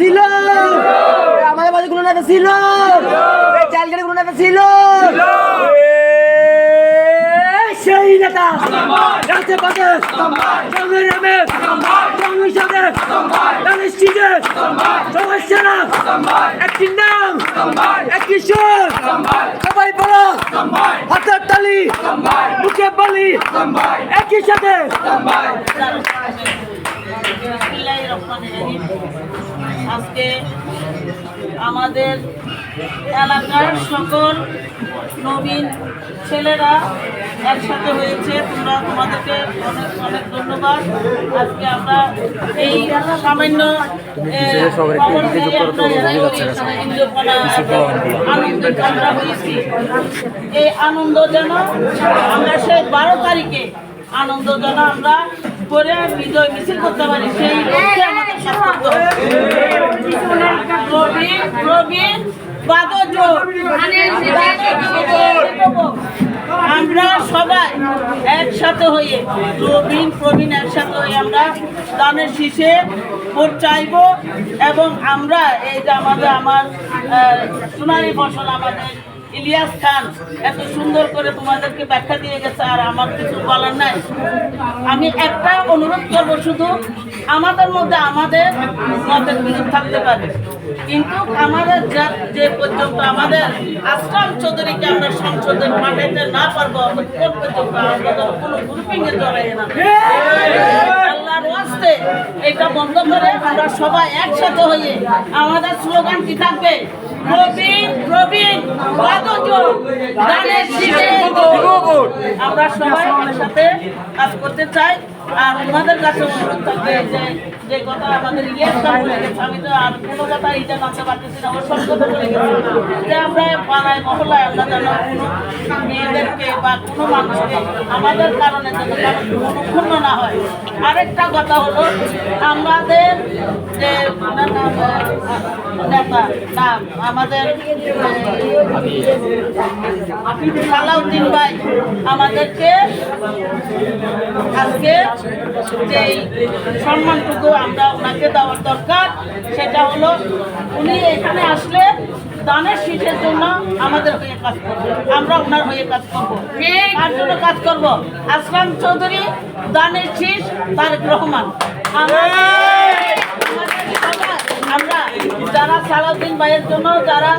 ছিল, আমাদের মাঝে কোনো নেতা ছিল, চালগাড়ি কোনো নেতা ছিল, সেই নেতা রাতে পাতে জঙ্গের নামে জঙ্গের সাথে দানের শীতে সমস্যা না একটি নাম একটি সুর সবাই বলো হাতের তালি মুখে বলি একই সাথে। আজকে আমাদের এলাকার সকল নবীন ছেলেরা একসাথে হয়েছে, তোমাদেরকে অনেক অনেক ধন্যবাদ। আজকে আমরা এই সামান্য আনন্দ আমরা হয়েছি। এই আনন্দ যেন আমরা সেই 12 তারিখে আনন্দ যেন আমরা করে বিজয় মিছিল করতে পারি, সেই লক্ষ্যে আমাদের কাজ করতে হবে। আমরা সবাই একসাথে হয়ে প্রবীণ একসাথে হয়ে আমরা দানের শীষে ভোট চাইব এবং আমরা এই যে আমার সোনালী ফসল আমাদের ইলিয়াস খান এত সুন্দর করে তোমাদেরকে ব্যাখ্যা দিয়ে গেছে, আর আমার কিছু বলার নাই। আমি একটা অনুরোধ করব, শুধু আমাদের মধ্যে আমাদের মতের বিরোধ থাকতে পারে, কিন্তু আমাদের যে পর্যন্ত আমাদের আসলাম চৌধুরীকে আমরা সংসদে পাঠাইতে না পারবো পর্যন্ত আমরা কোনো গ্রুপিংয়ে জড়াই না। আল্লাহর ওয়াস্তে এটা বন্ধ করে আমরা সবাই একসাথে হয়ে আমাদের স্লোগান কি থাকবে? আমরা সবাই একসাথে কাজ করতে চাই। আর ওনাদের কাছে অনুরোধ থাকবে যে কথা আমাদের ইলিয়াস খান বলে গেছে, আমি তো আর কোনো কথা এটা জানতে পারতেছি না, আমার সব কথা বলে গেছে যে আমরা পাড়ায় মহল্লায় আমরা যেন কোনো মেয়েদেরকে বা কোনো মানুষকে আমাদের কারণে যেন ক্ষুণ্ণ না হয়। আরেকটা কথা হলো, আমাদের যে নেতা নাম আমাদের সালাউদ্দিন ভাই আমাদেরকে আজকে যে সম্মানটুকু আমরা ওনাকে দেওয়ার দরকার, সেটা হলো উনি এখানে আসলে দানের শীষের জন্য আমাদের হয়ে কাজ করবো, আমরা ওনার হয়ে কাজ করবো। তার জন্য কাজ করবো আসলাম চৌধুরী, দানের শীষ তারেক রহমান। আমরা যারা সালাউদ্দিন ভাইয়ের জন্য যারা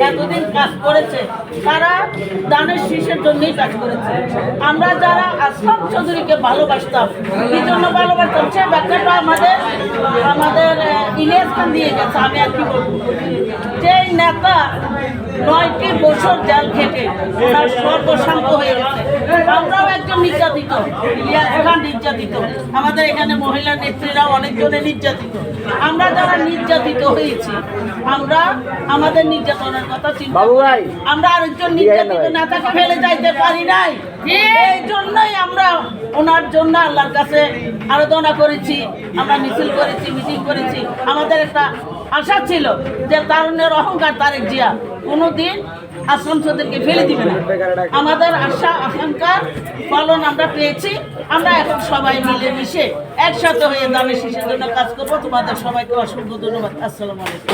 এতদিন কাজ করেছে, তারা দানের শীষের জন্যই কাজ করেছে। আমরা যারা আসলাম চৌধুরীকে ভালোবাসতাম, এই জন্য ভালোবাসতাম, সে ব্যাখ্যাটা আমাদের ইলিয়াস খান দিয়ে গেছে। আমি আর কি বলবো, যে নেতা 9টি বছর জেল খেটে তার সর্বশান্ত হয়ে গেছে। আমরাও একজন নির্যাতিত, ইলিয়াস খান নির্যাতিত, আমাদের এখানে মহিলা নেত্রীরাও অনেকজনে নির্যাতিত। আমরা যারা নির্যাতিত হয়েছি, আমরা আমাদের নির্যাতনের কথা চিন্তা করি, আমরা আরেকজন নির্যাতিত নেতাকে ফেলে যাইতে পারি নাই। এই জন্যই আমরা ওনার জন্য আল্লাহর কাছে আরাধনা করেছি, আমরা মিছিল করেছি, মিটিং করেছি। আমাদের একটা আশা ছিল যে তারুণ্যের অহংকার তারেক জিয়া কোনোদিন আসলাম চৌধুরীকে ফেলে দিবে না। আমাদের আশা আকাঙ্ক্ষার ফলন আমরা পেয়েছি। আমরা এখন সবাই মিলে মিশে একসাথে হয়ে দানের শীষের জন্য কাজ করবো। তোমাদের সবাইকে অসংখ্য ধন্যবাদ। আসসালামু আলাইকুম।